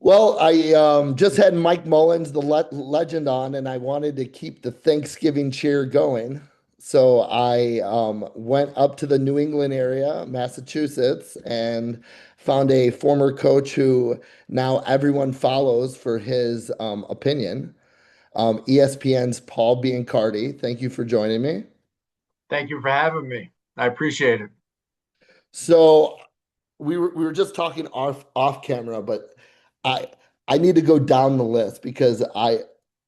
Well, I just had Mike Mullins, the legend, on, and I wanted to keep the Thanksgiving cheer going. So I went up to the New England area, Massachusetts, and found a former coach who now everyone follows for his opinion. ESPN's Paul Biancardi. Thank you for joining me. Thank you for having me. I appreciate it. So we were just talking off camera, but I I need to go down the list because I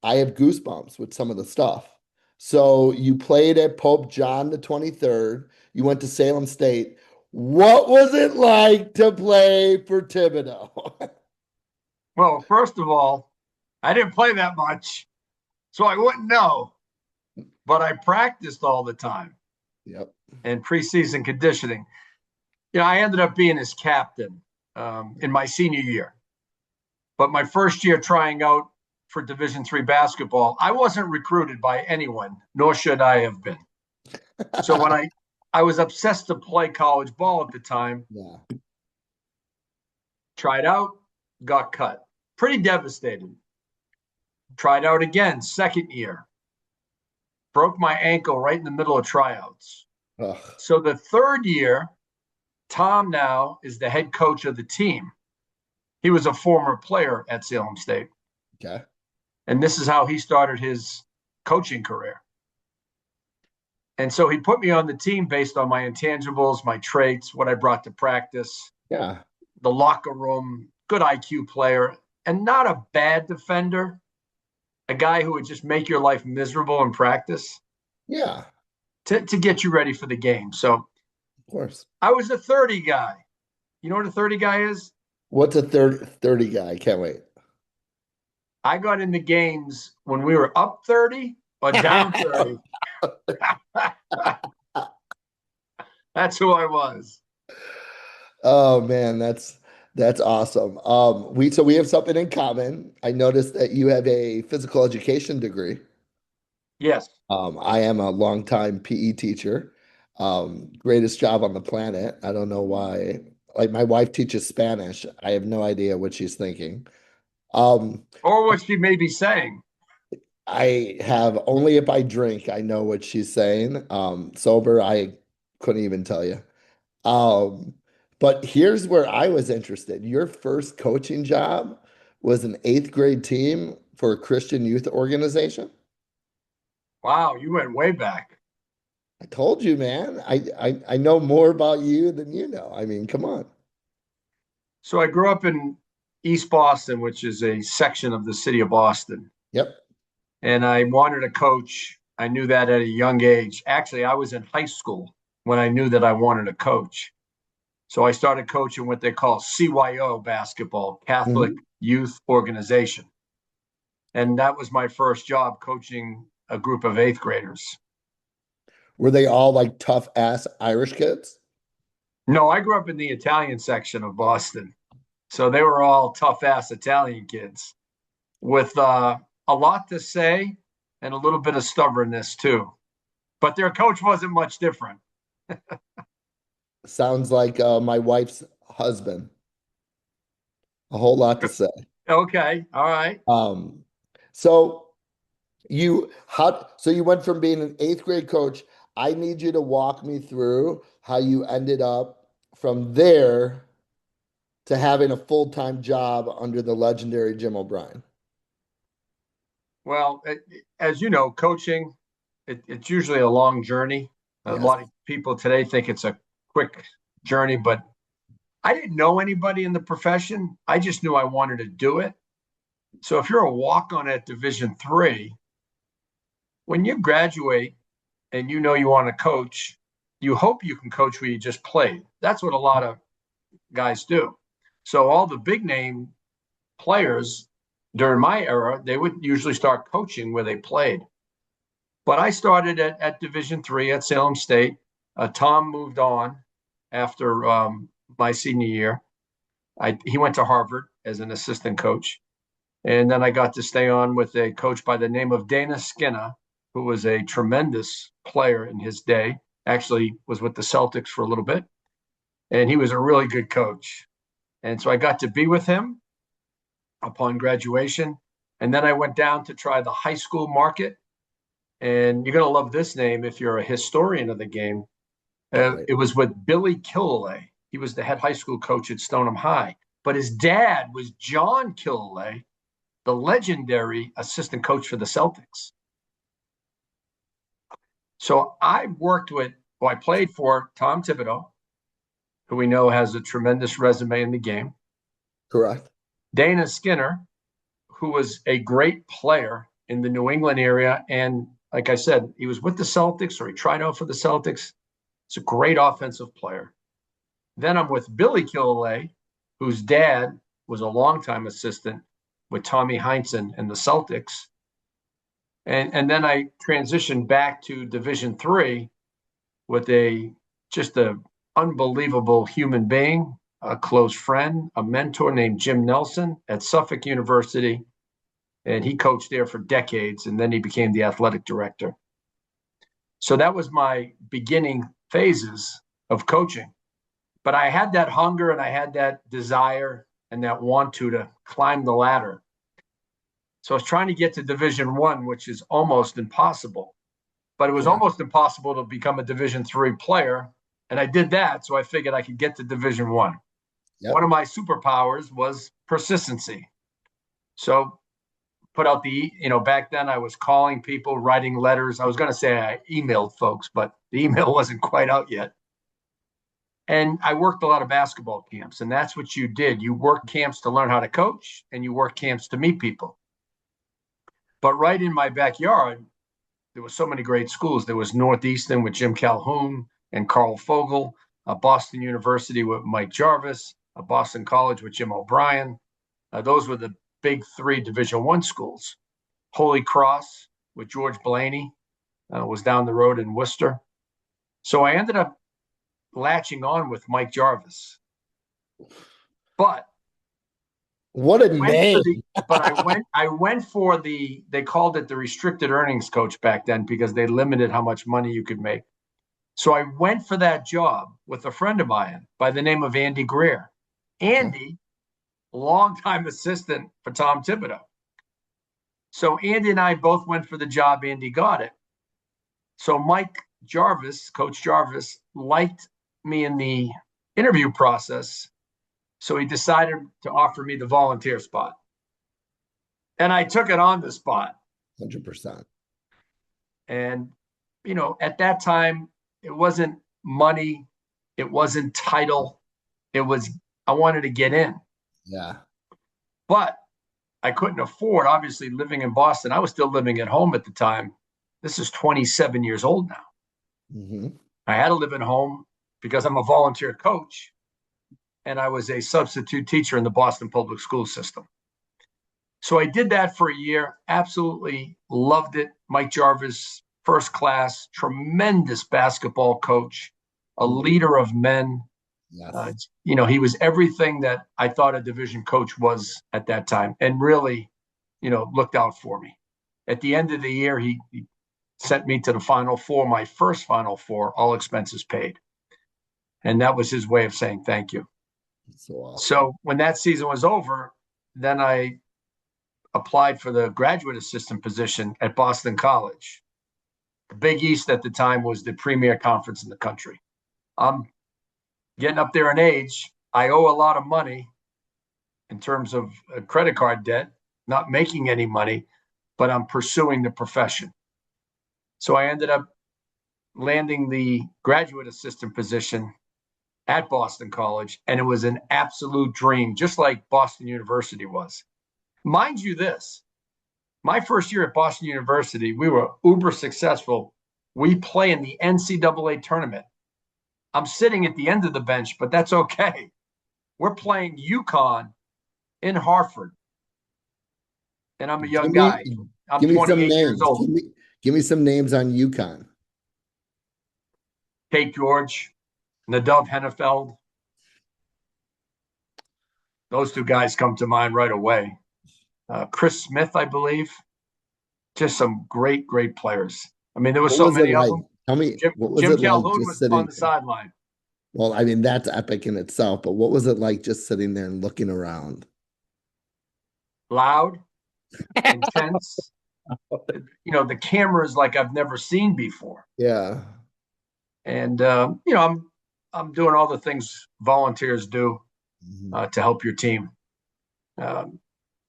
have goosebumps with some of the stuff. So you played at Pope John the 23rd. You went to Salem State. What was it like to play for Thibodeau? Well, first of all, I didn't play that much, so I wouldn't know, but I practiced all the time Yep. in preseason conditioning. I ended up being his captain in my senior year, but my first year trying out for Division III basketball, I wasn't recruited by anyone, nor should I have been. So when I was obsessed to play college ball at the time, Yeah. tried out, got cut. Pretty devastated. Tried out again, second year. Broke my ankle right in the middle of tryouts. Ugh. So the third year, Tom now is the head coach of the team. He was a former player at Salem State. Okay. And this is how he started his coaching career. And so he put me on the team based on my intangibles, my traits, what I brought to practice, Yeah. the locker room, good IQ player, and not a bad defender, a guy who would just make your life miserable in practice Yeah. to get you ready for the game. So Of course. I was a 30 guy. You know what a 30 guy is? What's a 30 guy? Can't wait. I got into games when we were up 30 or down 30. That's who I was. Oh man, that's awesome. We have something in common. I noticed that you have a physical education degree. Yes. I am a longtime PE teacher. Greatest job on the planet. I don't know why. Like my wife teaches Spanish. I have no idea what she's thinking. Um, Or what she may be saying. I have only if I drink, I know what she's saying. Sober, I couldn't even tell you. Um, but here's where I was interested. Your first coaching job was an eighth grade team for a Christian youth organization. Wow, you went way back. I told you, man. I know more about you than you know. I mean, come on. So I grew up in East Boston, which is a section of the city of Boston. Yep. And I wanted to coach. I knew that at a young age. Actually, I was in high school when I knew that I wanted to coach. So I started coaching what they call CYO basketball, Catholic Mhm. Youth Organization. And that was my first job coaching a group of eighth graders. Were they all like tough ass Irish kids? No, I grew up in the Italian section of Boston. So they were all tough ass Italian kids with a lot to say and a little bit of stubbornness too. But their coach wasn't much different. Sounds like my wife's husband. A whole lot to say. Okay. All right. Um, so so you went from being an eighth grade coach. I need you to walk me through how you ended up from there to having a full-time job under the legendary Jim O'Brien. Well, as you know, coaching, it's usually a long journey. A Yes. lot of people today think it's a quick journey, but I didn't know anybody in the profession. I just knew I wanted to do it. So if you're a walk-on at Division III, when you graduate and you know you want to coach, you hope you can coach where you just played. That's what a lot of guys do. So all the big name players during my era, they would usually start coaching where they played. But I started at Division III at Salem State. Tom moved on after my senior year. He went to Harvard as an assistant coach. And then I got to stay on with a coach by the name of Dana Skinner, who was a tremendous player in his day. Actually, was with the Celtics for a little bit. And he was a really good coach. And so I got to be with him. upon graduation. And then I went down to try the high school market. And you're going to love this name if you're a historian of the game. All right. It was with Billy Killalay. He was the head high school coach at Stoneham High. But his dad was John Killalay, the legendary assistant coach for the Celtics. So I played for Tom Thibodeau, who we know has a tremendous resume in the game. Correct. Dana Skinner, who was a great player in the New England area. And like I said, he was with the Celtics, or he tried out for the Celtics. He's a great offensive player. Then I'm with Billy Killalay, whose dad was a longtime assistant with Tommy Heinsohn and the Celtics. And then I transitioned back to Division III with just a unbelievable human being, a close friend, a mentor named Jim Nelson at Suffolk University. And he coached there for decades, and then he became the athletic director. So that was my beginning phases of coaching. But I had that hunger and I had that desire and that want to climb the ladder. So I was trying to get to Division I, which is almost impossible. But it was almost impossible to become a Division III player. And I did that, so I figured I could get to Division I. Yep. One of my superpowers was persistency. So put out back then I was calling people, writing letters. I was going to say I emailed folks, but the email wasn't quite out yet. And I worked a lot of basketball camps, and that's what you did. You worked camps to learn how to coach, and you worked camps to meet people. But right in my backyard, there were so many great schools. There was Northeastern with Jim Calhoun and Carl Fogel, Boston University with Mike Jarvis, Boston College with Jim O'Brien. Those were the big three Division I schools. Holy Cross with George Blaney was down the road in Worcester. So I ended up latching on with Mike Jarvis. But what a name. I went for they called it the restricted earnings coach back then because they limited how much money you could make. So I went for that job with a friend of mine by the name of Andy Greer. Andy, longtime assistant for Tom Thibodeau. So Andy and I both went for the job. Andy got it. So Mike Jarvis, Coach Jarvis, liked me in the interview process. So he decided to offer me the volunteer spot. And I took it on the spot. 100%. And, at that time, it wasn't money. It wasn't title. It was, I wanted to get in. Yeah. But I couldn't afford, obviously, living in Boston. I was still living at home at the time. This is 27 years old now. Mm-hmm. I had to live at home because I'm a volunteer coach. And I was a substitute teacher in the Boston public school system. So I did that for a year, absolutely loved it. Mike Jarvis, first class, tremendous basketball coach, a leader of men. Yes. He was everything that I thought a division coach was at that time and really, looked out for me. At the end of the year, he sent me to the Final Four, my first Final Four, all expenses paid. And that was his way of saying thank you. So awesome. So when that season was over, then I applied for the graduate assistant position at Boston College. The Big East at the time was the premier conference in the country. I'm getting up there in age. I owe a lot of money in terms of credit card debt, not making any money, but I'm pursuing the profession. So I ended up landing the graduate assistant position at Boston College, and it was an absolute dream, just like Boston University was. Mind you this, my first year at Boston University, we were uber successful. We play in the NCAA tournament. I'm sitting at the end of the bench, but that's okay. We're playing UConn in Hartford. And I'm a young guy. I'm Give me 28 some years names. old. Give me some names on UConn. Kate George, Nadav Hennefeld. Those two guys come to mind right away. Chris Smith, I believe. Just some great, great players. I mean, there were so many of them. Tell me, what was Jim it like Calhoun just was sitting on the sideline. Well, I mean, that's epic in itself, but what was it like just sitting there and looking around? loud, intense. The cameras like I've never seen before. Yeah. And I'm doing all the things volunteers do Mhm. to help your team, um,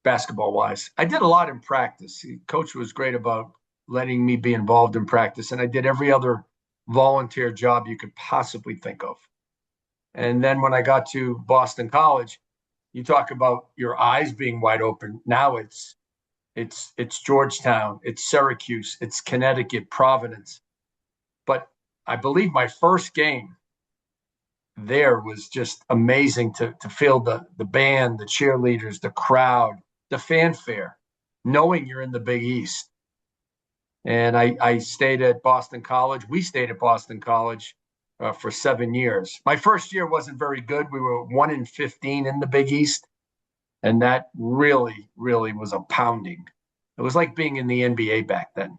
basketball wise. I did a lot in practice. Coach was great about letting me be involved in practice, and I did every other volunteer job you could possibly think of. And then when I got to Boston College, you talk about your eyes being wide open. Now it's Georgetown, it's Syracuse, it's Connecticut, Providence. But I believe my first game there was just amazing to feel the band, the cheerleaders, the crowd, the fanfare, knowing you're in the Big East. And I stayed at Boston College. We stayed at Boston College for 7 years. My first year wasn't very good. We were 1-15 in the Big East, and that really, really was a pounding. It was like being in the NBA back then.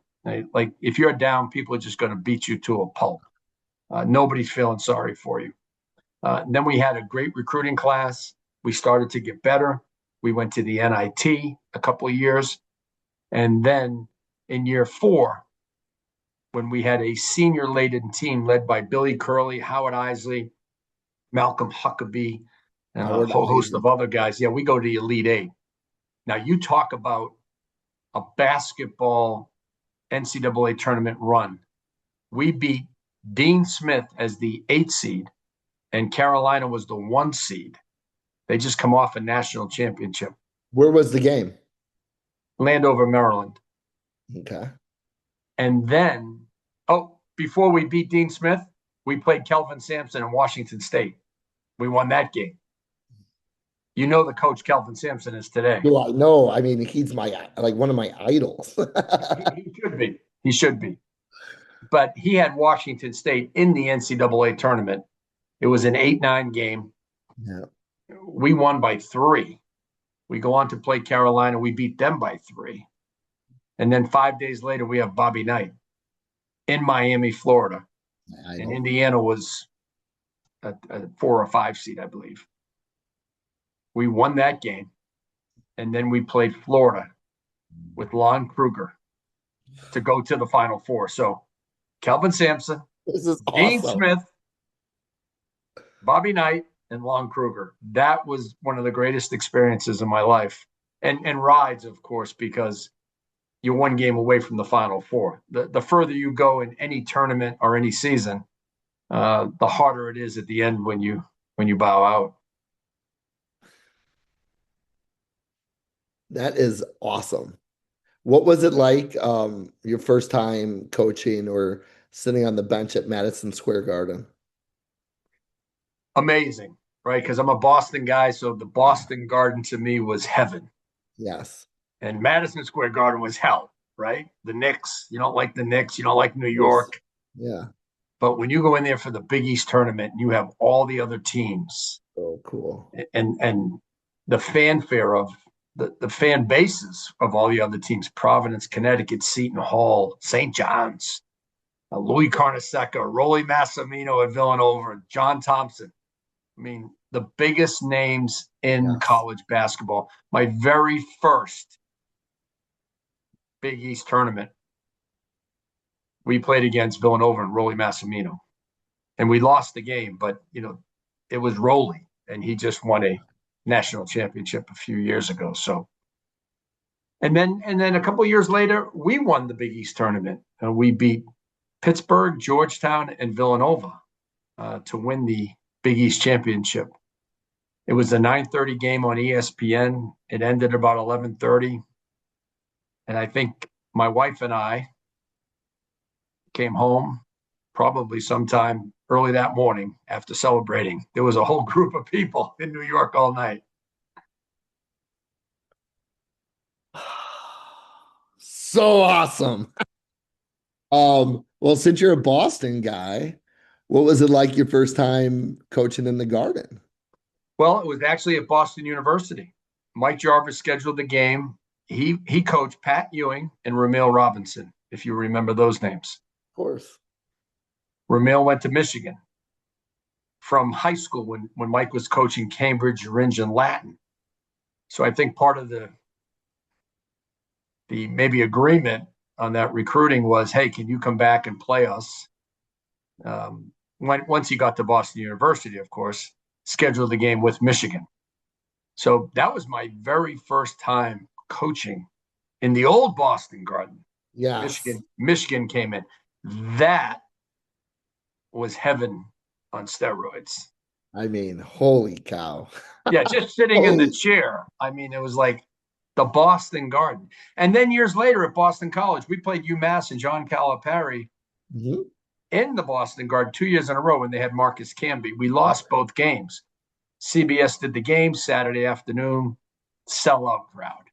Like if you're down, people are just going to beat you to a pulp. Nobody's feeling sorry for you. Then we had a great recruiting class. We started to get better. We went to the NIT a couple of years. And then in year 4, when we had a senior laden team led by Billy Curley, Howard Isley, Malcolm Huckabee, and a Howard whole host Eisner. of other guys. Yeah, we go to the Elite Eight. Now, you talk about a basketball NCAA tournament run. We beat Dean Smith as the 8th seed, and Carolina was the 1 seed. They just come off a national championship. Where was the game? Landover, Maryland. Okay. And then, before we beat Dean Smith, we played Kelvin Sampson in Washington State. We won that game. You know the coach Kelvin Sampson is today. Do I know? I mean, he's my like one of my idols. He should be. He should be. But he had Washington State in the NCAA tournament. It was an 8-9 game. Yeah. We won by 3. We go on to play Carolina. We beat them by 3. And then 5 days later, we have Bobby Knight in Miami, Florida. I And know. Indiana was a 4 or 5 seed, I believe. We won that game. And then we played Florida with Lon Kruger to go to the Final Four. So Kelvin Sampson, This is Dean awesome. Smith, Bobby Knight, and Lon Kruger. That was one of the greatest experiences in my life. And rides, of course, because you're 1 game away from the Final Four. The further you go in any tournament or any season, the harder it is at the end when you bow out. That is awesome. What was it like your first time coaching or sitting on the bench at Madison Square Garden? Amazing, right? Because I'm a Boston guy, so the Boston Garden to me was heaven, Yes. and Madison Square Garden was hell, right? The Knicks, you don't like the Knicks, you don't like New Of course. York, Yeah. but when you go in there for the Big East tournament, you have all the other teams, Oh, cool. and the fanfare of the fan bases of all the other teams: Providence, Connecticut, Seton Hall, St. John's, Louis Carnesecca, Rolly Massimino at Villanova, John Thompson. I mean, the biggest names in Yes. college basketball. My very first Big East tournament, we played against Villanova and Rolly Massimino, and we lost the game. But it was Rolly, and he just won a national championship a few years ago. So, and then a couple of years later, we won the Big East tournament. We beat Pittsburgh, Georgetown, and Villanova to win the Big East championship. It was a 9:30 game on ESPN. It ended about 11:30. And I think my wife and I came home probably sometime early that morning after celebrating. There was a whole group of people in New York all night. So awesome. Well, since you're a Boston guy, what was it like your first time coaching in the Garden? Well, it was actually at Boston University. Mike Jarvis scheduled the game. He coached Pat Ewing and Ramil Robinson, if you remember those names. Of course. Ramil went to Michigan from high school when Mike was coaching Cambridge, Rindge, and Latin. So I think part of the the maybe agreement on that recruiting was, hey, can you come back and play us? Once he got to Boston University, of course, scheduled the game with Michigan. So that was my very first time coaching in the old Boston Garden. Yes. Michigan came in. That was heaven on steroids. I mean, holy cow. Yeah, just sitting in the Holy. chair. I mean, it was like the Boston Garden. And then years later at Boston College, we played UMass and John Calipari Mhm. in the Boston Garden 2 years in a row when they had Marcus Camby. We lost both games. CBS did the game Saturday afternoon, sellout crowd.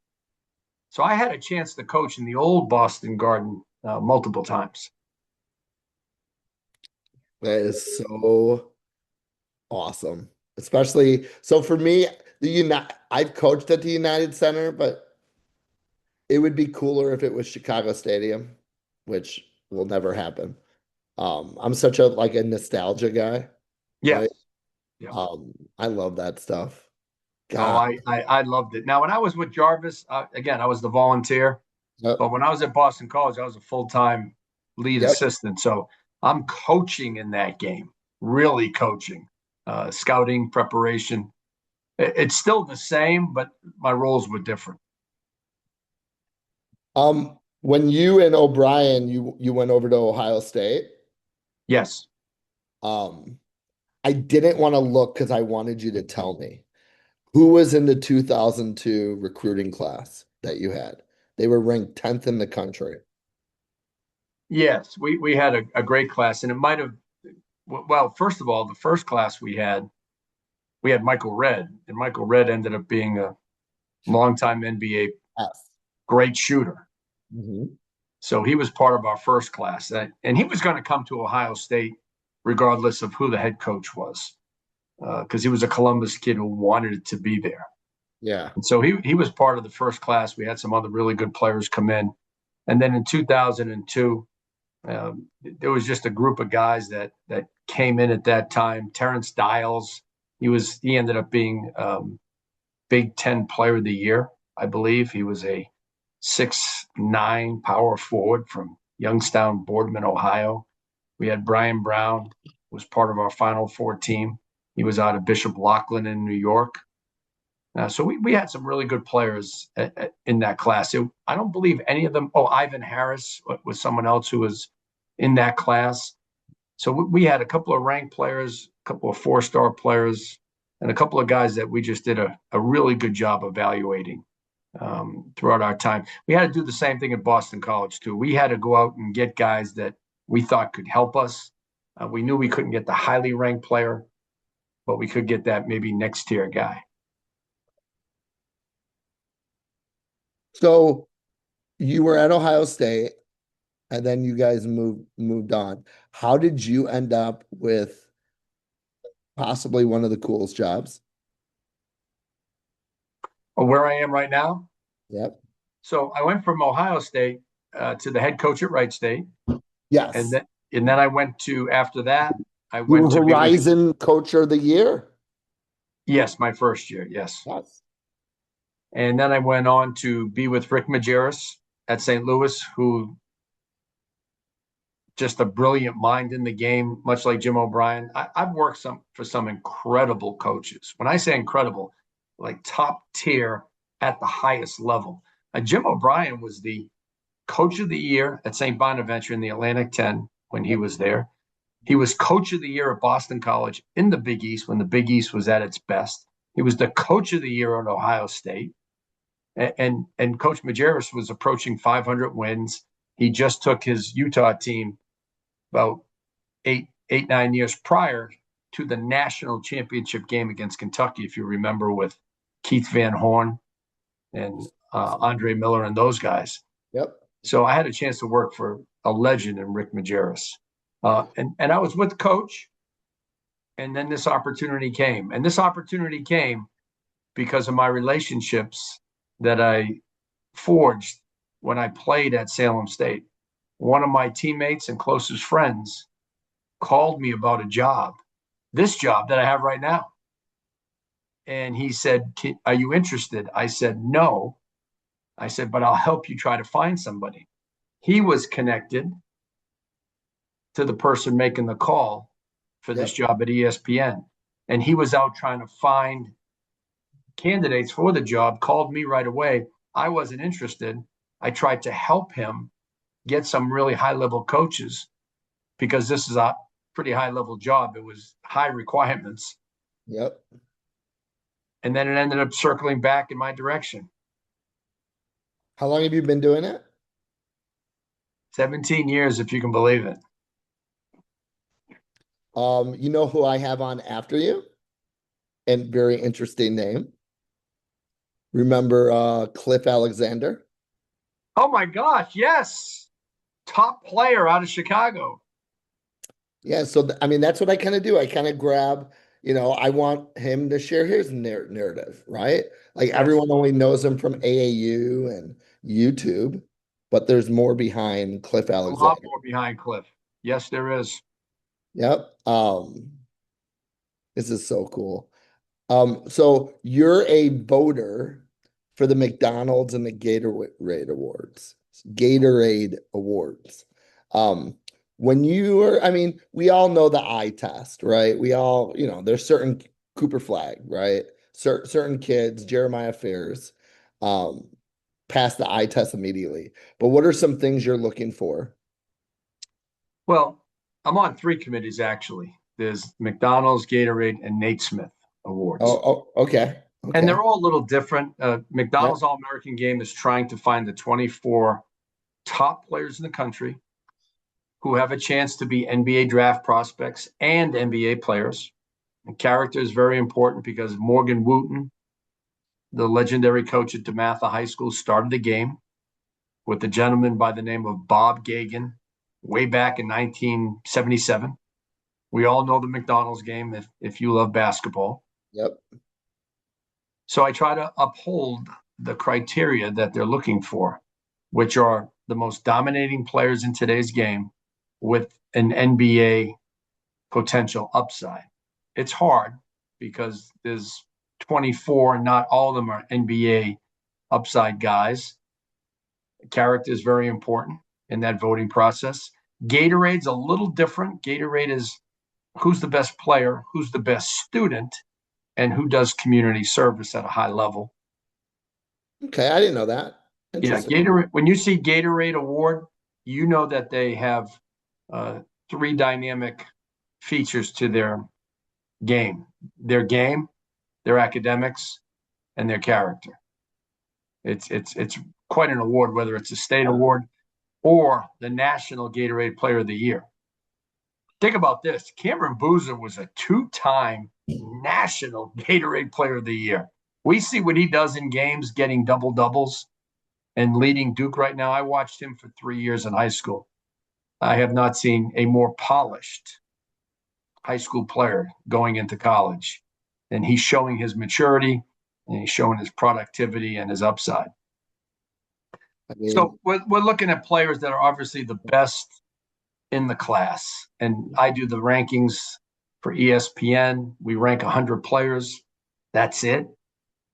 So I had a chance to coach in the old Boston Garden multiple times. That is so awesome. Especially so for me, I've coached at the United Center, but it would be cooler if it was Chicago Stadium, which will never happen. I'm such a like a nostalgia guy, right? Yes. Yeah. I love that stuff. Oh, God. I loved it. Now, when I was with Jarvis, again, I was the volunteer. Yep. But when I was at Boston College, I was a full time lead Yep. assistant. So I'm coaching in that game, really coaching, scouting, preparation. It's still the same, but my roles were different. When you and O'Brien, you went over to Ohio State. Yes. Um, I didn't want to look because I wanted you to tell me who was in the 2002 recruiting class that you had. They were ranked 10th in the country. Yes. We had a great class, and it might have, well, first of all, the first class we had Michael Redd, and Michael Redd ended up being a longtime NBA Yes. great shooter. Mhm. So he was part of our first class, and he was going to come to Ohio State regardless of who the head coach was, because he was a Columbus kid who wanted to be there. Yeah. And so he was part of the first class. We had some other really good players come in, and then in 2002, there was just a group of guys that came in at that time. Terrence Dials, he ended up being Big Ten Player of the Year, I believe. He was a 6'9" power forward from Youngstown, Boardman, Ohio. We had Brian Brown, who was part of our Final Four team. He was out of Bishop Loughlin in New York. So we had some really good players in that class. I don't believe any of them. Oh, Ivan Harris was someone else who was in that class. So we had a couple of ranked players, a couple of four-star players, and a couple of guys that we just did a really good job evaluating throughout our time. We had to do the same thing at Boston College, too. We had to go out and get guys that we thought could help us. We knew we couldn't get the highly ranked player, but we could get that maybe next tier guy. So you were at Ohio State and then you guys moved on. How did you end up with possibly one of the coolest jobs? Where I am right now, Yep. so I went from Ohio State to the head coach at Wright State, and Yes. then I went to after that I You went were to be with Horizon Coach of the Year. yes my first year yes, Yes. and then I went on to be with Rick Majerus at St. Louis, who just a brilliant mind in the game, much like Jim O'Brien. I've worked for some incredible coaches. When I say incredible, like top tier at the highest level. Jim O'Brien was the coach of the year at St. Bonaventure in the Atlantic 10 when he was there. He was coach of the year at Boston College in the Big East when the Big East was at its best. He was the coach of the year at Ohio State. And Coach Majerus was approaching 500 wins. He just took his Utah team about 9 years prior to the national championship game against Kentucky, if you remember, with Keith Van Horn and Andre Miller and those guys. Yep. So I had a chance to work for a legend in Rick Majerus. And I was with Coach, and then this opportunity came. And this opportunity came because of my relationships that I forged when I played at Salem State. One of my teammates and closest friends called me about a job, this job that I have right now. And he said, are you interested? I said, no, I said, but I'll help you try to find somebody. He was connected to the person making the call for this Yep. job at ESPN. And he was out trying to find candidates for the job, called me right away. I wasn't interested. I tried to help him get some really high level coaches because this is a pretty high level job. It was high requirements. Yep. And then it ended up circling back in my direction. How long have you been doing it? 17 years, if you can believe it. You know who I have on after you? And very interesting name. Remember Cliff Alexander? Oh my gosh, yes. Top player out of Chicago. Yeah, so I mean that's what I kind of do. I kind of grab, I want him to share his narrative, right? Like Yes. everyone only knows him from AAU and YouTube, but there's more behind Cliff A lot Alexander. more behind Cliff. Yes, there is. Yep. This is so cool. So you're a voter for the McDonald's and the Gatorade Awards. Gatorade Awards. Um, when you are, I mean, we all know the eye test, right? We all, there's certain Cooper Flag, right? Certain kids, Jeremiah Fairs, um, pass the eye test immediately. But what are some things you're looking for? Well, I'm on three committees actually. There's McDonald's, Gatorade, and Nate Smith awards. Okay. And they're Okay. all a little different. Yep. McDonald's All American Game is trying to find the 24 top players in the country who have a chance to be NBA draft prospects and NBA players. And character is very important because Morgan Wooten, the legendary coach at DeMatha High School, started the game with a gentleman by the name of Bob Gagan way back in 1977. We all know the McDonald's game if you love basketball. Yep. So I try to uphold the criteria that they're looking for, which are the most dominating players in today's game with an NBA potential upside. It's hard because there's 24, not all of them are NBA upside guys. Character is very important in that voting process. Gatorade's a little different. Gatorade is who's the best player, who's the best student, and who does community service at a high level. Okay. I didn't know that. Yeah, Interesting. Gatorade. When you see Gatorade Award, you know that they have uh, three dynamic features to game: their game, their academics, and their character. It's quite an award, whether it's a state award or the National Gatorade Player of the Year. Think about this: Cameron Boozer was a two-time National Gatorade Player of the Year. We see what he does in games, getting double doubles and leading Duke right now. I watched him for 3 years in high school. I have not seen a more polished high school player going into college. And he's showing his maturity and he's showing his productivity and his upside. I mean, So we're looking at players that are obviously the best in the class. And I do the rankings for ESPN. We rank 100 players. That's it.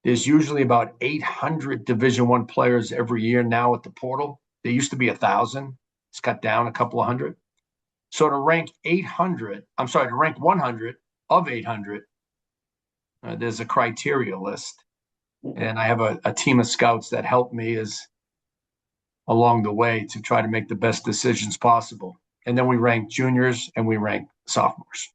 There's usually about 800 Division One players every year now at the portal. There used to be 1,000. It's cut down a couple of hundred. So to rank 800, I'm sorry, to rank 100 of 800, there's a criteria list, and I have a team of scouts that help me as along the way to try to make the best decisions possible. And then we rank juniors and we rank sophomores.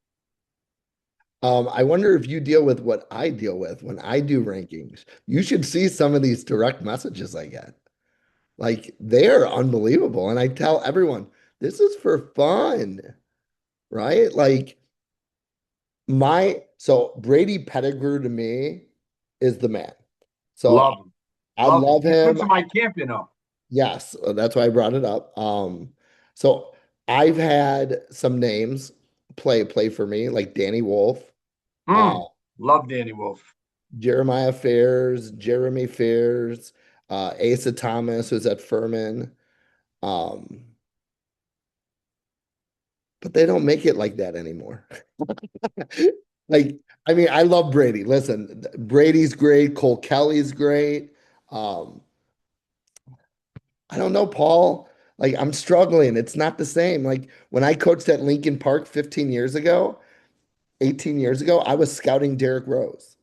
I wonder if you deal with what I deal with when I do rankings. You should see some of these direct messages I get. Like they are unbelievable. And I tell everyone, this is for fun, right? Like so Brady Pettigrew to me is the man. So Love them. I Love them. love He's been him. to my camp. Yes, that's why I brought it up. So I've had some names play for me, like Danny Wolf, uh, Love Danny Wolf. Jeremiah Fairs, Jeremy Fairs, Asa Thomas, who's at Furman. Um, but they don't make it like that anymore. Like, I mean, I love Brady. Listen, Brady's great. Cole Kelly's great. Um, I don't know, Paul. Like I'm struggling. It's not the same. Like when I coached at Lincoln Park 15 years ago, 18 years ago, I was scouting Derrick Rose,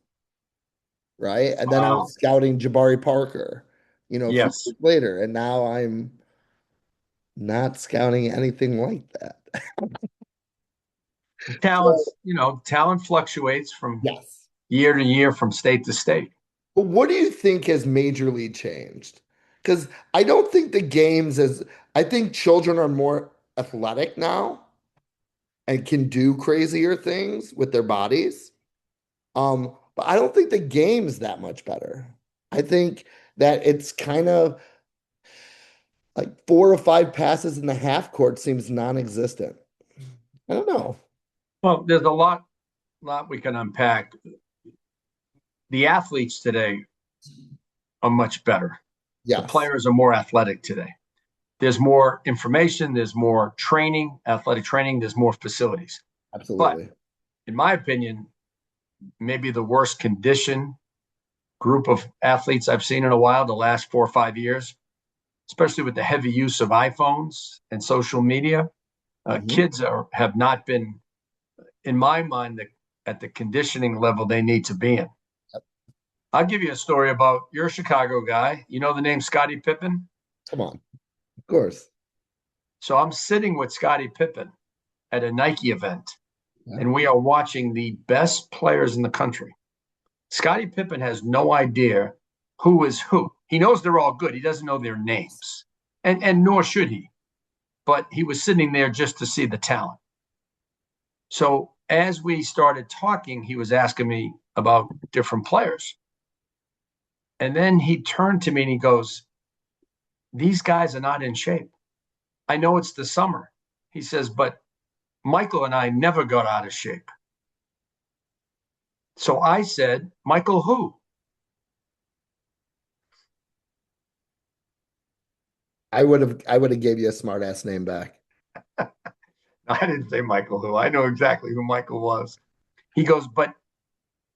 right? And then I Wow. was scouting Jabari Parker, a few Yes. years later. And now I'm not scouting anything like that. So, Talent fluctuates from yes. year to year, from state to state. But what do you think has majorly changed? Because I don't think the games as I think children are more athletic now and can do crazier things with their bodies. But I don't think the game's that much better. I think that it's kind of like 4 or 5 passes in the half court seems non-existent. I don't know. Well, there's a lot we can unpack. The athletes today are much better. The Yes, players are more athletic today. There's more information, there's more training, athletic training, there's more facilities. But absolutely. in my opinion, maybe the worst condition group of athletes I've seen in a while, the last 4 or 5 years, especially with the heavy use of iPhones and social media. Hmm. Kids have not been, in my mind, at the conditioning level they need to be in. I'll give you a story about you're a Chicago guy. You know the name Scottie Pippen? Come on, of course. So I'm sitting with Scottie Pippen at a Nike event, Yeah. and we are watching the best players in the country. Scottie Pippen has no idea who is who. He knows they're all good. He doesn't know their names, and nor should he. But he was sitting there just to see the talent. So as we started talking, he was asking me about different players. And then he turned to me and he goes, "These guys are not in shape. I know it's the summer." He says, "But Michael and I never got out of shape." So I said, "Michael who?" I would have gave you a smart ass name back. I didn't say Michael who. I know exactly who Michael was. He goes, "But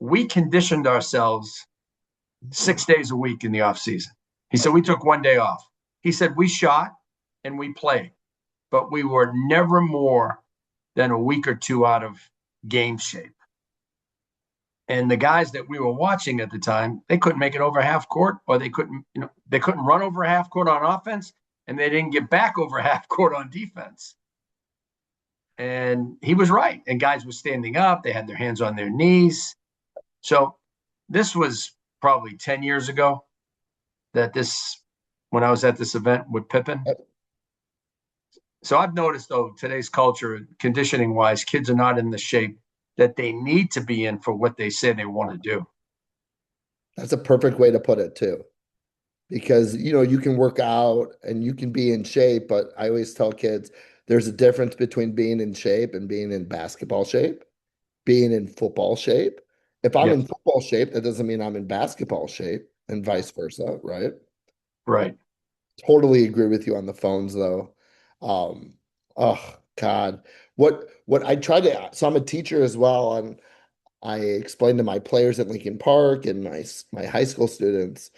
we conditioned ourselves 6 days a week in the off season." He said, "We took one day off." He said, "We shot and we played, but we were never more than a week or two out of game shape." And the guys that we were watching at the time, they couldn't make it over half court, or they couldn't run over half court on offense, and they didn't get back over half court on defense. And he was right. And guys were standing up, they had their hands on their knees. So this was probably 10 years ago that this, when I was at this event with Pippen. So I've noticed though, today's culture, conditioning wise, kids are not in the shape that they need to be in for what they say they want to do. That's a perfect way to put it too. Because you can work out and you can be in shape, but I always tell kids there's a difference between being in shape and being in basketball shape, being in football shape. If I'm in Yes, football shape, that doesn't mean I'm in basketball shape and vice versa, right? right. Totally agree with you on the phones though. Um, oh God. What I try to, so I'm a teacher as well, and I explain to my players at Lincoln Park and my high school students,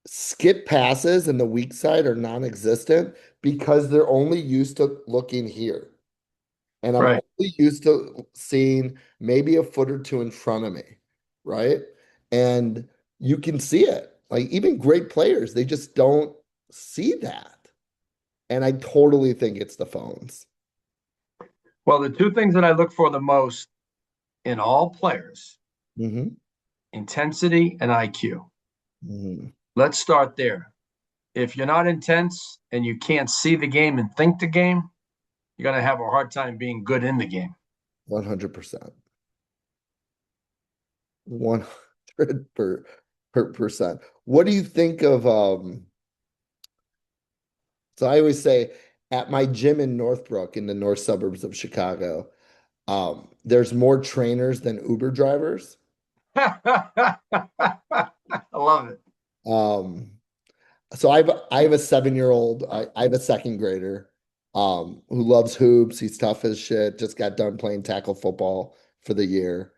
skip passes and the weak side are non-existent because they're only used to looking here. And I'm Right. only used to seeing maybe a foot or two in front of me, right? And you can see it. Like even great players, they just don't see that. And I totally think it's the phones. Well, the two things that I look for the most in all players: Hmm. intensity and IQ. Hmm. Let's start there. If you're not intense and you can't see the game and think the game, you're going to have a hard time being good in the game. 100%. 100 per percent. What do you think of so I always say at my gym in Northbrook in the north suburbs of Chicago, there's more trainers than Uber drivers. I love it. Um, so I have a 7-year-old. I have a second grader who loves hoops. He's tough as shit. Just got done playing tackle football for the year.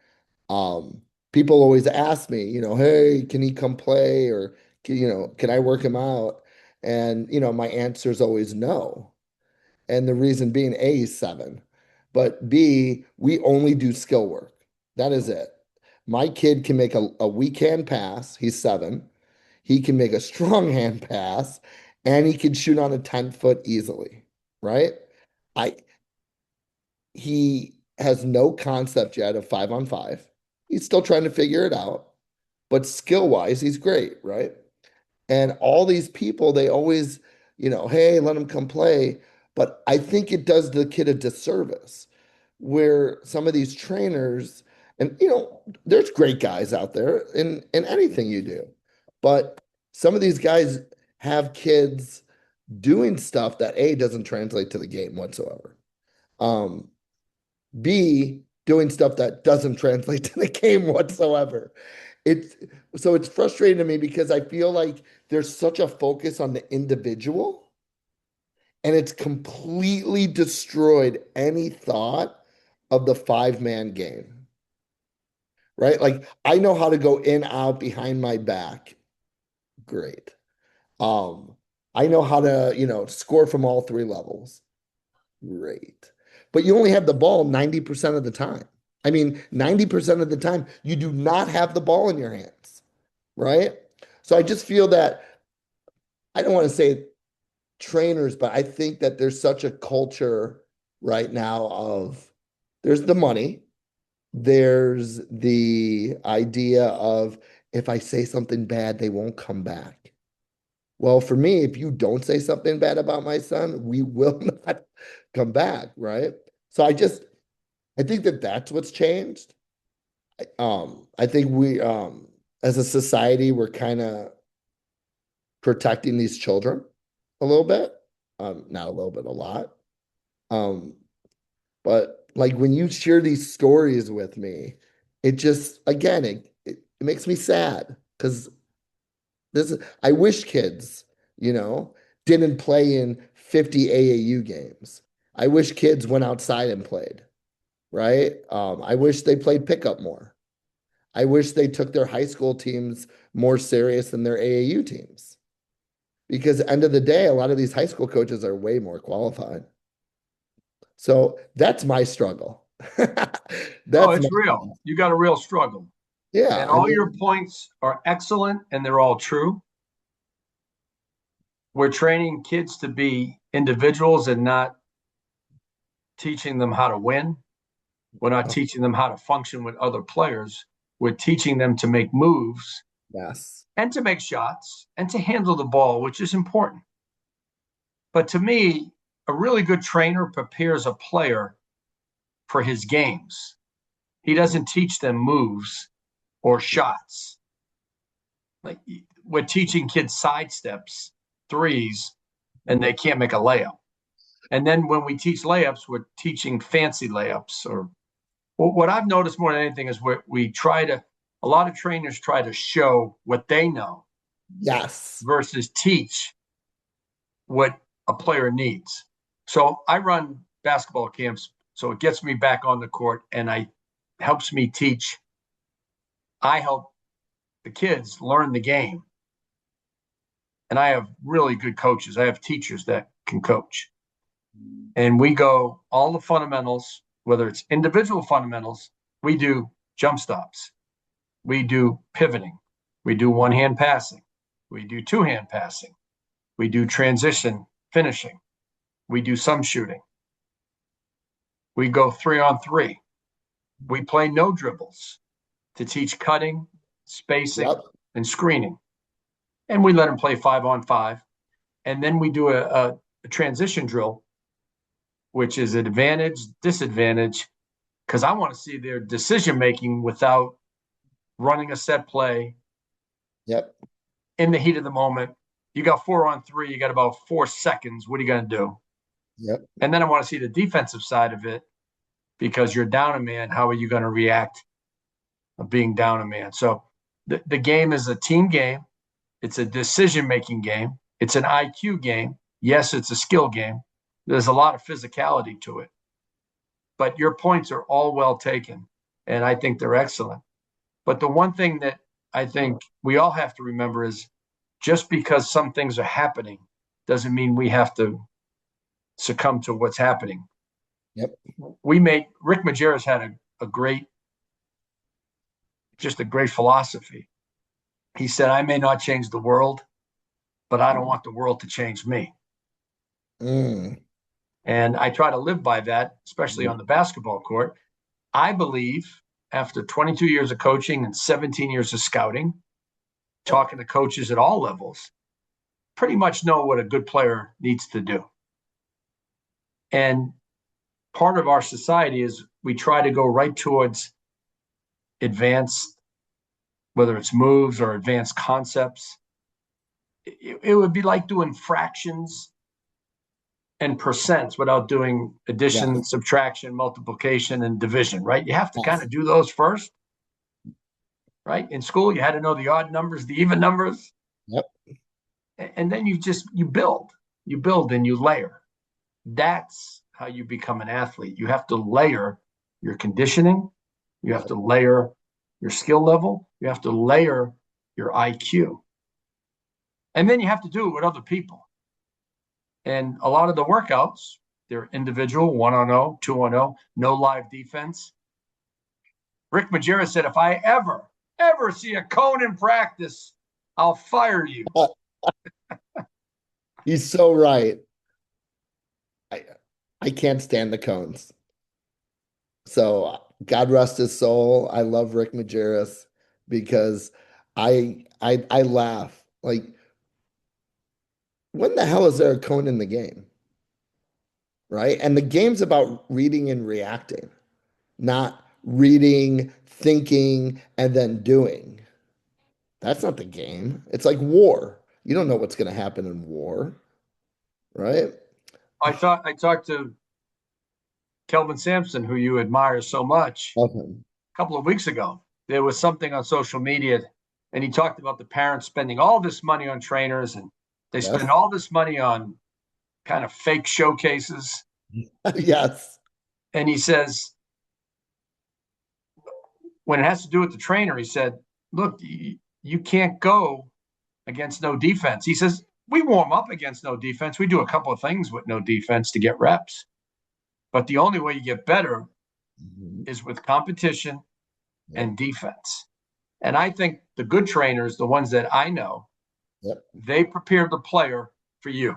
Um, People always ask me, hey, can he come play or can I work him out? And, my answer is always no. And the reason being, A, he's 7, but B, we only do skill work. That is it. My kid can make a weak hand pass. He's 7. He can make a strong hand pass, and he can shoot on a 10-foot easily, right? I He has no concept yet of 5-on-5. He's still trying to figure it out, but skill-wise, he's great, right? And all these people, they always, hey, let him come play. But I think it does the kid a disservice where some of these trainers, and there's great guys out there in anything you do. But some of these guys have kids doing stuff that A doesn't translate to the game whatsoever. Um, B, doing stuff that doesn't translate to the game whatsoever. It's it's frustrating to me because I feel like there's such a focus on the individual and it's completely destroyed any thought of the 5-man game, right? Like I know how to go in, out, behind my back. Great. Um, I know how to, score from all 3 levels. Great. But you only have the ball 90% of the time. I mean, 90% of the time, you do not have the ball in your hands, right? So I just feel that I don't want to say trainers, but I think that there's such a culture right now of there's the money, there's the idea of if I say something bad, they won't come back. Well, for me, if you don't say something bad about my son, we will not come back, right? So I think that that's what's changed. I think we, as a society, we're kind of protecting these children a little bit. Not a little bit, a lot. Um, but like when you share these stories with me, it just, again, it makes me sad because I wish kids, you know, didn't play in 50 AAU games. I wish kids went outside and played, right? I wish they played pickup more. I wish they took their high school teams more serious than their AAU teams. Because end of the day, a lot of these high school coaches are way more qualified. So that's my struggle. Oh, That's my it's real. You got a real struggle. yeah. And I all your mean, points are excellent and they're all true. We're training kids to be individuals and not teaching them how to win. We're not oh, teaching them how to function with other players. We're teaching them to make moves yes. and to make shots and to handle the ball, which is important. But to me, a really good trainer prepares a player for his games. He doesn't teach them moves or shots. Like we're teaching kids side steps, threes, and they can't make a layup. And then when we teach layups, we're teaching fancy layups. Or what I've noticed more than anything is we try to, a lot of trainers try to show what they know Yes. versus teach what a player needs. So I run basketball camps, so it gets me back on the court and I helps me teach. I help the kids learn the game. And I have really good coaches. I have teachers that can coach. And we go all the fundamentals, whether it's individual fundamentals, we do jump stops, we do pivoting, we do one hand passing, we do two hand passing, we do transition finishing, we do some shooting, we go 3-on-3, we play no dribbles to teach cutting, spacing, Yep. and screening. And we let them play 5-on-5. And then we do a transition drill, which is advantage, disadvantage, because I want to see their decision making without running a set play Yep. in the heat of the moment. You got 4-on-3, you got about 4 seconds. What are you going to do? Yep. And then I want to see the defensive side of it because you're down a man. How are you going to react of being down a man? So the game is a team game. It's a decision making game. It's an IQ game. Yes, it's a skill game. There's a lot of physicality to it. But your points are all well taken, and I think they're excellent. But the one thing that I think we all have to remember is just because some things are happening doesn't mean we have to succumb to what's happening. Yep. Rick Majerus had a great, just a great philosophy. He said, I may not change the world, but I don't want the world to change me. Mm. And I try to live by that, especially on the basketball court. I believe after 22 years of coaching and 17 years of scouting, talking to coaches at all levels, pretty much know what a good player needs to do. And part of our society is we try to go right towards advanced, whether it's moves or advanced concepts. It would be like doing fractions and percents without doing addition, Yes. subtraction, multiplication, and division, right? You have to kind Yes. of do those first, right? In school, you had to know the odd numbers, the even numbers, Yep. and then you build and you layer. That's how you become an athlete. You have to layer your conditioning, you have to layer your skill level, you have to layer your IQ, and then you have to do it with other people. And a lot of the workouts, they're individual, 1-on-0, 2-on-0, no live defense. Rick Majerus said, if I ever see a cone in practice, I'll fire you. He's so right. I I can't stand the cones. So God rest his soul. I love Rick Majerus because I laugh. Like, when the hell is there a cone in the game? Right? And the game's about reading and reacting, not reading, thinking, and then doing. That's not the game. It's like war. You don't know what's going to happen in war, right? I talked to Kelvin Sampson, who you admire so much, Okay. a couple of weeks ago. There was something on social media, and he talked about the parents spending all this money on trainers, and they spend Yes. all this money on kind of fake showcases. Yes. And he says, when it has to do with the trainer, he said, look, you can't go against no defense. He says, we warm up against no defense. We do a couple of things with no defense to get reps. But the only way you get better Mhm. is with competition Yep. and defense. And I think the good trainers, the ones that I know, Yep. they prepare the player for you.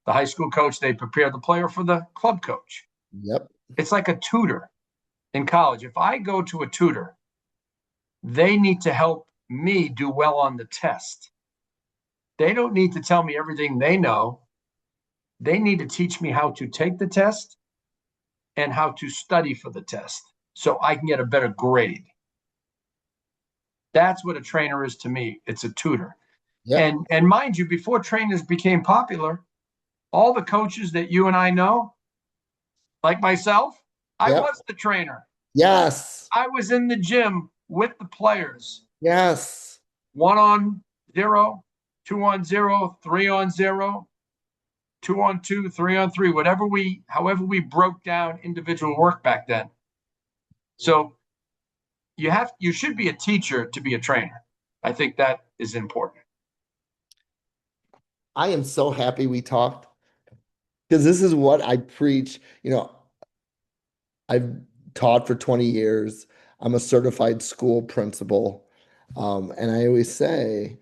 The high school coach, they prepare the player for the club coach. Yep. It's like a tutor in college. If I go to a tutor, they need to help me do well on the test. They don't need to tell me everything they know. They need to teach me how to take the test and how to study for the test so I can get a better grade. That's what a trainer is to me. It's a tutor. Yep. And mind you, before trainers became popular, all the coaches that you and I know, like myself, I Yep. was the trainer. Yes. I was in the gym with the players, Yes. 1-on-0, 2-on-0, 3-on-0, 2-on-2, 3-on-3, however we broke down individual work back then. So you should be a teacher to be a trainer. I think that is important. I am so happy we talked because this is what I preach. I've taught for 20 years. I'm a certified school principal. And I always say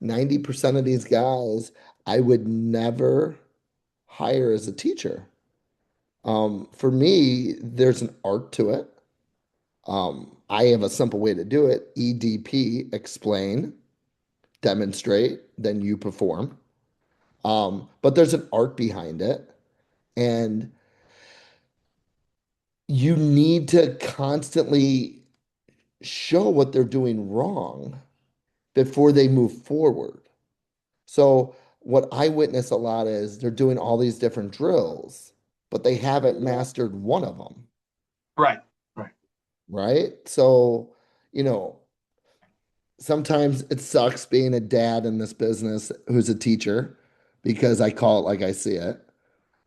90% of these guys I would never hire as a teacher. For me, there's an art to it. I have a simple way to do it. EDP, explain, demonstrate, then you perform. But there's an art behind it. And you need to constantly show what they're doing wrong before they move forward. So what I witness a lot is they're doing all these different drills, but they haven't mastered one of them, Right. Right. right? So, you know, sometimes it sucks being a dad in this business who's a teacher because I call it like I see it,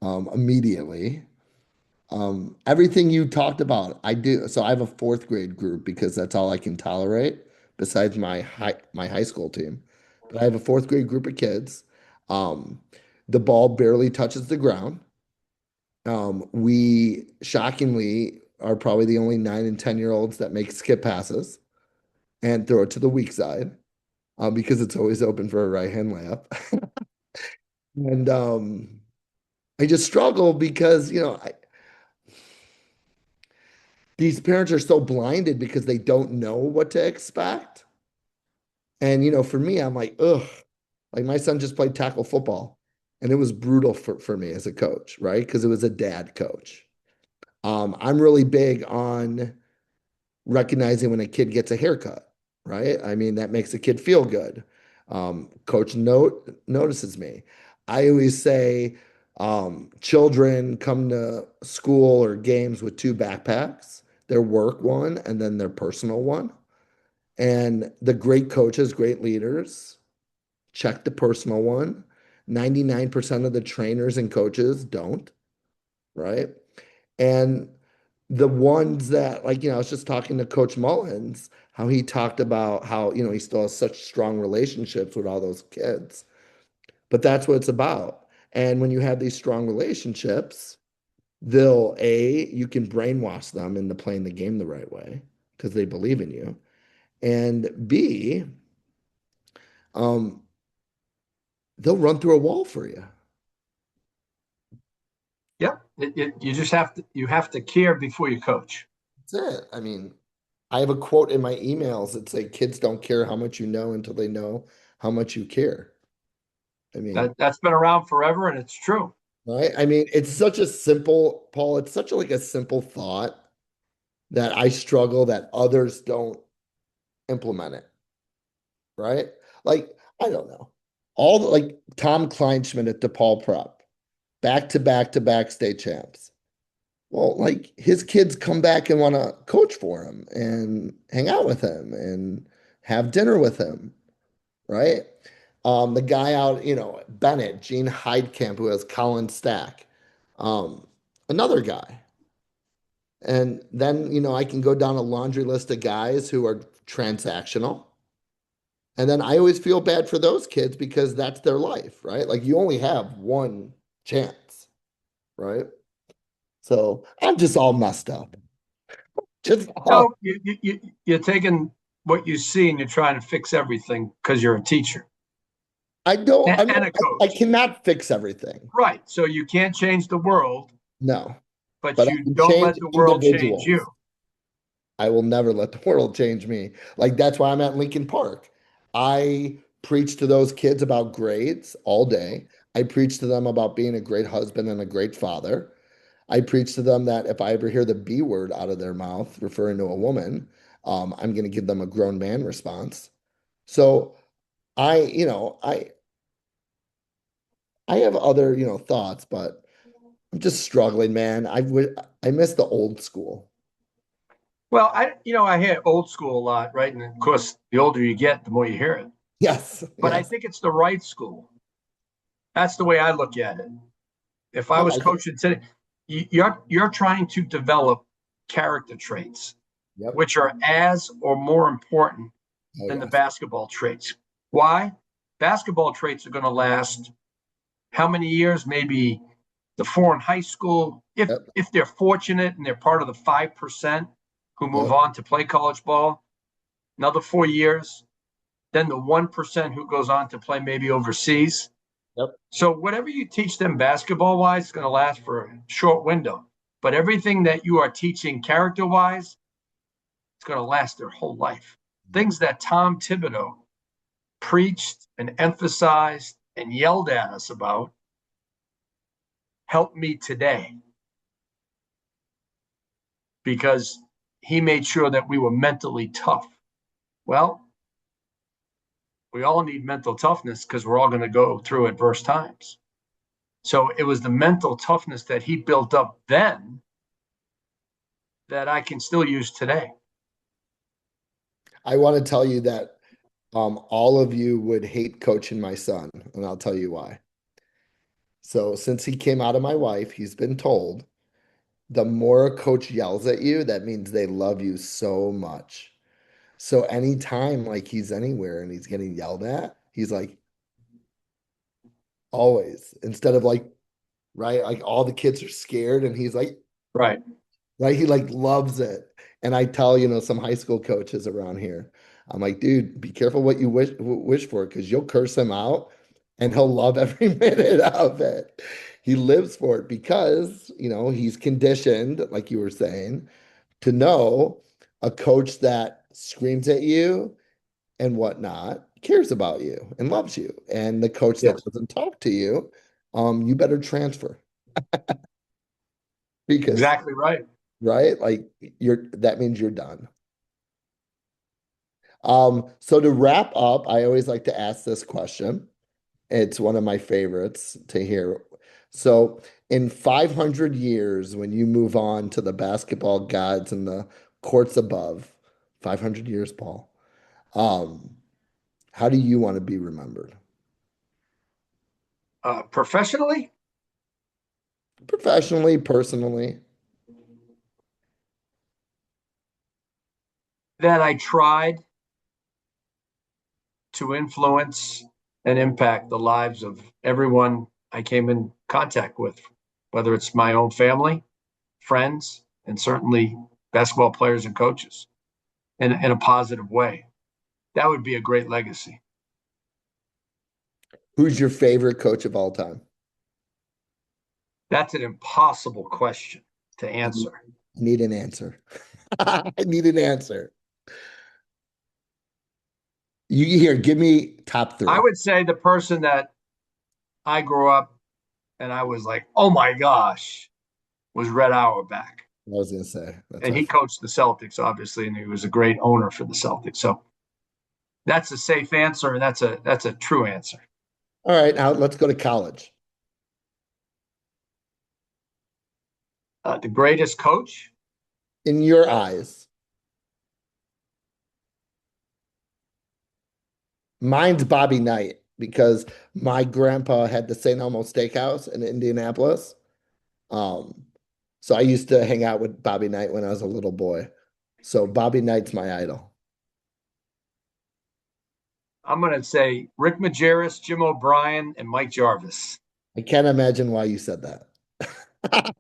immediately. Everything you talked about, I do. So I have a fourth grade group because that's all I can tolerate besides my high school team. But I have a fourth grade group of kids. Um, The ball barely touches the ground. We shockingly are probably the only 9 and 10-year-olds that make skip passes and throw it to the weak side because it's always open for a right hand layup. And I just struggle because, these parents are so blinded because they don't know what to expect. And, for me, I'm like, ugh, like my son just played tackle football and it was brutal for me as a coach, right? Because it was a dad coach. I'm really big on recognizing when a kid gets a haircut, right? I mean, that makes a kid feel good. Coach notices me. I always say children come to school or games with two backpacks, their work one and then their personal one. And the great coaches, great leaders, check the personal one. 99% of the trainers and coaches don't, right? And the ones that, like, I was just talking to Coach Mullins, how he talked about how, he still has such strong relationships with all those kids. But that's what it's about. And when you have these strong relationships, you can brainwash them into playing the game the right way because they believe in you. And B, um, they'll run through a wall for you. Yep. You just have to care before you coach. That's it. I mean, I have a quote in my emails that say kids don't care how much you know until they know how much you care. I mean, That's been around forever, and it's true. right? I mean, it's such a simple, Paul, it's such like a simple thought that I struggle that others don't implement it, right? Like, I don't know. All the, like Tom Kleinschmidt at DePaul Prep, back to back to back state champs. Well, like his kids come back and want to coach for him and hang out with him and have dinner with him, right? The guy out, Bennett, Gene Heidkamp, who has Colin Stack, um, another guy. And then, I can go down a laundry list of guys who are transactional. And then I always feel bad for those kids because that's their life, right? Like you only have one chance, right? So I'm just all messed up. Just all. No, you're taking what you see and you're trying to fix everything because you're a teacher I don't, I mean, and a I coach. cannot fix everything. Right. So you can't change the world, No, but but I you can don't change let the world change you. individuals. I will never let the world change me. Like that's why I'm at Lincoln Park. I preach to those kids about grades all day. I preach to them about being a great husband and a great father. I preach to them that if I ever hear the B word out of their mouth referring to a woman, I'm going to give them a grown man response. So I have other, thoughts, but I'm just struggling, man. I miss the old school. Well, I hear old school a lot, right? And of course, the older you get, the more you hear it. Yes, But I yes. think it's the right school. That's the way I look at it. If I I was like it. coaching today, you're trying to develop character traits, Yep. which are as or more important Oh, than the yes. basketball traits. Why? Basketball traits are going to last how many years? Maybe the four in high school, Yep. if they're fortunate and they're part of the 5% who move Yep. on to play college ball, another 4 years. Then the 1% who goes on to play maybe overseas. Yep. So whatever you teach them basketball wise is going to last for a short window. But everything that you are teaching character wise, it's going to last their whole life. Things that Tom Thibodeau preached and emphasized and yelled at us about helped me today because he made sure that we were mentally tough. Well, we all need mental toughness because we're all going to go through adverse times. So it was the mental toughness that he built up then that I can still use today. I want to tell you that all of you would hate coaching my son, and I'll tell you why. So, since he came out of my wife, he's been told the more a coach yells at you, that means they love you so much. So, anytime like he's anywhere and he's getting yelled at, he's like, always. Instead of like, right, like all the kids are scared and he's like, Right. right, he like loves it. And I tell, some high school coaches around here, I'm like, dude, be careful what you wish for because you'll curse him out and he'll love every minute of it. He lives for it because, he's conditioned, like you were saying, to know a coach that screams at you and whatnot cares about you and loves you. And the coach that Yes. doesn't talk to you, you better transfer because, Exactly right. right? Like that means you're done. So to wrap up, I always like to ask this question. It's one of my favorites to hear. So, in 500 years, when you move on to the basketball gods and the courts above, 500 years, Paul, um, how do you want to be remembered? Professionally, Professionally, personally? that I tried to influence and impact the lives of everyone I came in contact with, whether it's my own family, friends, and certainly basketball players and coaches in a positive way. That would be a great legacy. Who's your favorite coach of all time? That's an impossible question to I need, answer. I need an answer. I need an answer. You here, give me top I three. would say the person that I grew up and I was like, oh my gosh, was Red Auerbach. I was gonna say that's And my he coached the Celtics, obviously, and he was a great owner for the Celtics. So that's a safe answer, and that's a true answer. All right, now let's go to college. The greatest coach, In your eyes, mine's Bobby Knight because my grandpa had the St. Elmo Steakhouse in Indianapolis. Um, so I used to hang out with Bobby Knight when I was a little boy. So Bobby Knight's my idol. I'm going to say Rick Majerus, Jim O'Brien, and Mike Jarvis. I can't imagine why you said that. I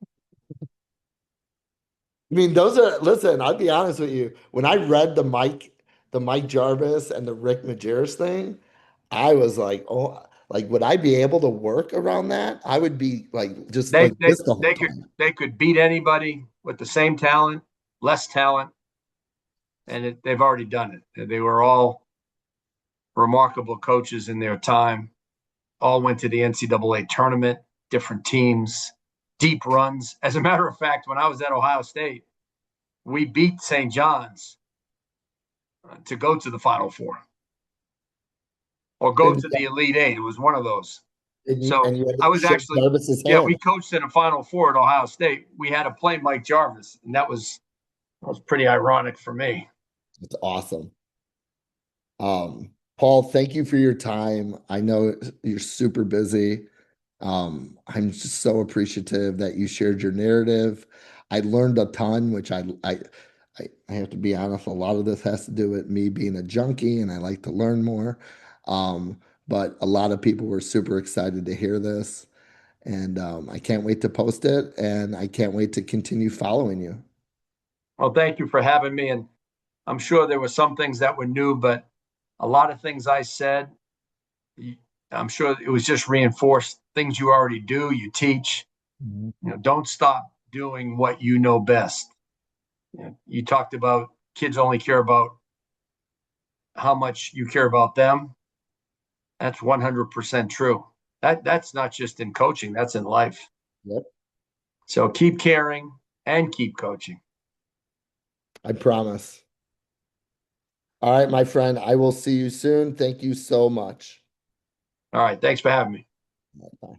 mean, those are, listen, I'll be honest with you. When I read the Mike Jarvis and the Rick Majerus thing, I was like, oh, like, would I be able to work around that? I would be like, just They like they this the whole they could time. they could beat anybody with the same talent, less talent, and they've already done it. They were all remarkable coaches in their time. All went to the NCAA tournament, different teams, deep runs. As a matter of fact, when I was at Ohio State, we beat St. John's to go to the Final Four or go And, to the Elite Eight. It was one of those. and So you had I to was shake actually, Jarvis's yeah, hand. we coached in a Final Four at Ohio State. We had to play Mike Jarvis, and that was pretty ironic for me. It's awesome. Paul, thank you for your time. I know you're super busy. I'm just so appreciative that you shared your narrative. I learned a ton, which I have to be honest, a lot of this has to do with me being a junkie and I like to learn more. But a lot of people were super excited to hear this. And I can't wait to post it and I can't wait to continue following you. Well, thank you for having me. And I'm sure there were some things that were new, but a lot of things I said, I'm sure it was just reinforced things you already do, you teach. Mhm. Don't stop doing what you know best. You talked about kids only care about how much you care about them. That's 100% true. That's not just in coaching, that's in life. Yep, So keep caring and keep coaching. I promise. All right, my friend, I will see you soon. Thank you so much. All right. Thanks for having me. Bye.